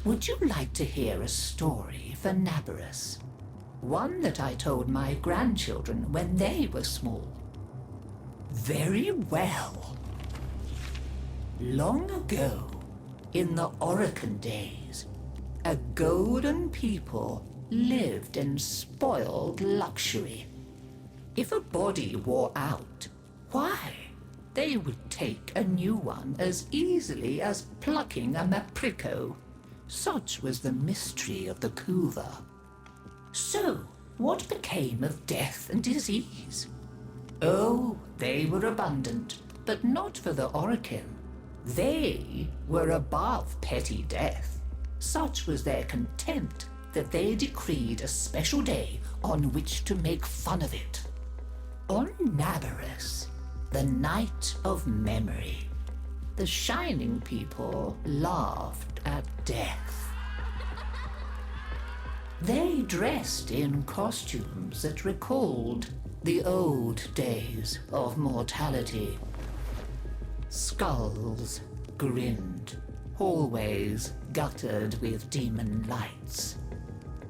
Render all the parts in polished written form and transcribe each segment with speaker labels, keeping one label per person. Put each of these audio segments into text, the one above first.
Speaker 1: Would you like to hear a story for Naberus? One that I told my grandchildren when they were small. Very well. Long ago, in the Orokin days, a golden people lived in spoiled luxury. If a body wore out, why, they would take a new one as easily as plucking a maprico. Such was the mystery of the Kuva. So, what became of death and disease? Oh, they were abundant, but not for the Orokin. They were above petty death. Such was their contempt that they decreed a special day on which to make fun of it. On Naberus, the night of memory, the shining people laughed at death. They dressed in costumes that recalled the old days of mortality. Skulls grinned, hallways guttered with demon lights.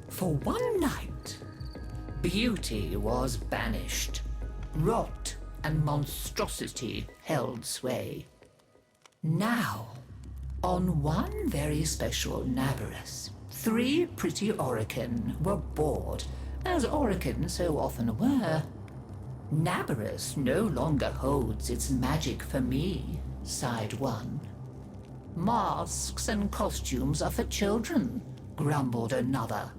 Speaker 1: For one night, beauty was banished. Rot and monstrosity held sway. Now, on one very special Naberus, 3 pretty Orokin were bored, as Orokin so often were. Naberus no longer holds its magic for me, sighed one. Masks and costumes are for children, grumbled another.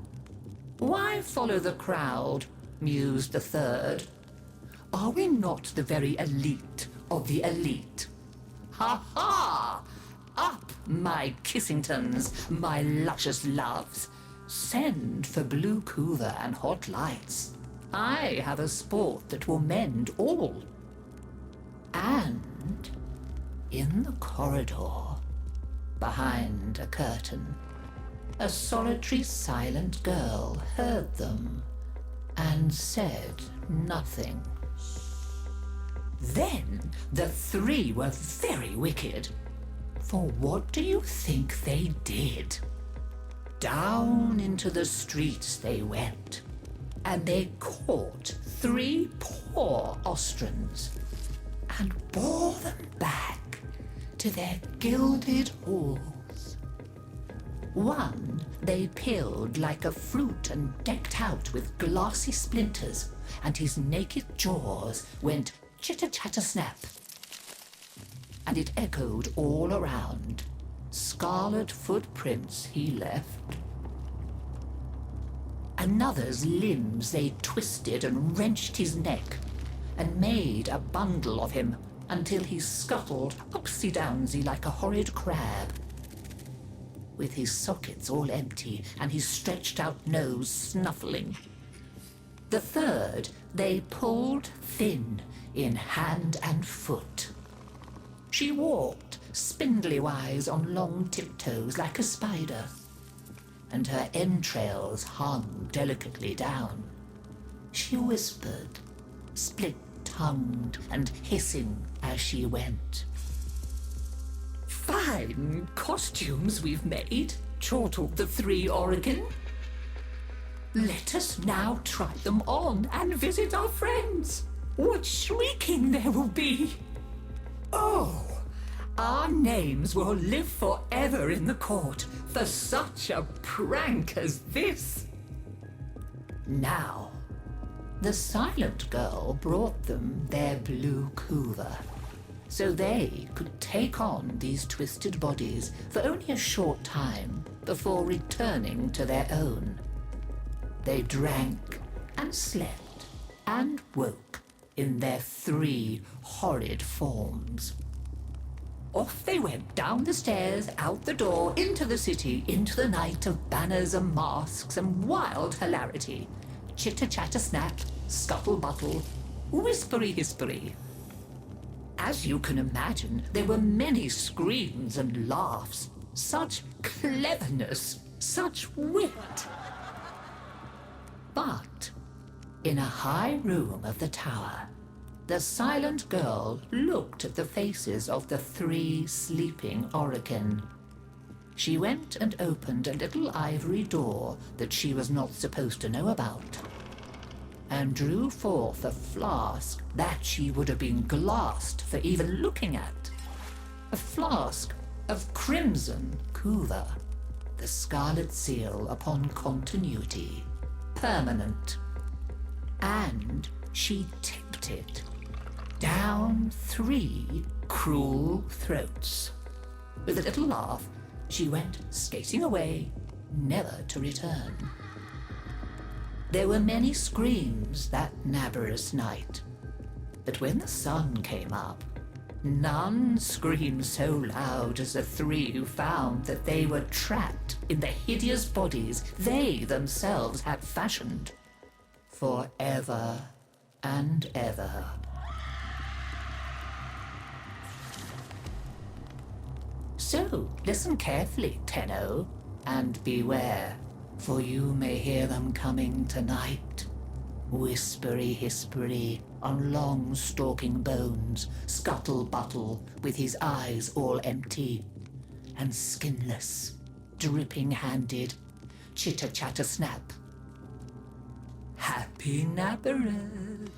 Speaker 1: Why follow the crowd, mused the third. Are we not the very elite of the elite? Ha ha! Up, my Kissingtons, my luscious loves. Send for blue Kuva and hot lights. I have a sport that will mend all. And in the corridor, behind a curtain, a solitary silent girl heard them and said nothing. Then the 3 were very wicked. For what do you think they did? Down into the streets they went, and they caught 3 poor Ostrans and bore them back to their gilded halls. One they peeled like a fruit and decked out with glassy splinters, and his naked jaws went chitter-chatter-snap. And it echoed all around. Scarlet footprints he left. Another's limbs they twisted and wrenched his neck, and made a bundle of him until he scuttled upsy-downsy like a horrid crab, with his sockets all empty and his stretched-out nose snuffling. The third they pulled thin in hand and foot. She walked spindly-wise on long tiptoes like a spider, and her entrails hung delicately down. She whispered, split-tongued and hissing as she went. Fine costumes we've made, chortled the 3 Orokin. Let us now try them on and visit our friends. What shrieking there will be! Oh, our names will live forever in the court for such a prank as this. Now, the silent girl brought them their blue Kuva, so they could take on these twisted bodies for only a short time before returning to their own. They drank and slept and woke in their 3 horrid forms. Off they went down the stairs, out the door, into the city, into the night of banners and masks and wild hilarity. Chitter-chatter-snap, scuttle-buttle, whispery-hispery. As you can imagine, there were many screams and laughs. Such cleverness, such wit. But in a high room of the tower, the silent girl looked at the faces of the 3 sleeping Orokin. she went and opened a little ivory door that she was not supposed to know about, and drew forth a flask that she would have been glassed for even looking at. A flask of crimson kuva, the scarlet seal upon continuity, permanent. And she tipped it down 3 cruel throats. With a little laugh, she went skating away, never to return. There were many screams that Naberus night, but when the sun came up, none screamed so loud as the 3 who found that they were trapped in the hideous bodies they themselves had fashioned, forever and ever. So, listen carefully, Tenno, and beware, for you may hear them coming tonight. Whispery-hispery on long stalking bones, scuttle-buttle with his eyes all empty, and skinless, dripping-handed, chitter-chatter-snap. Happy Naberus!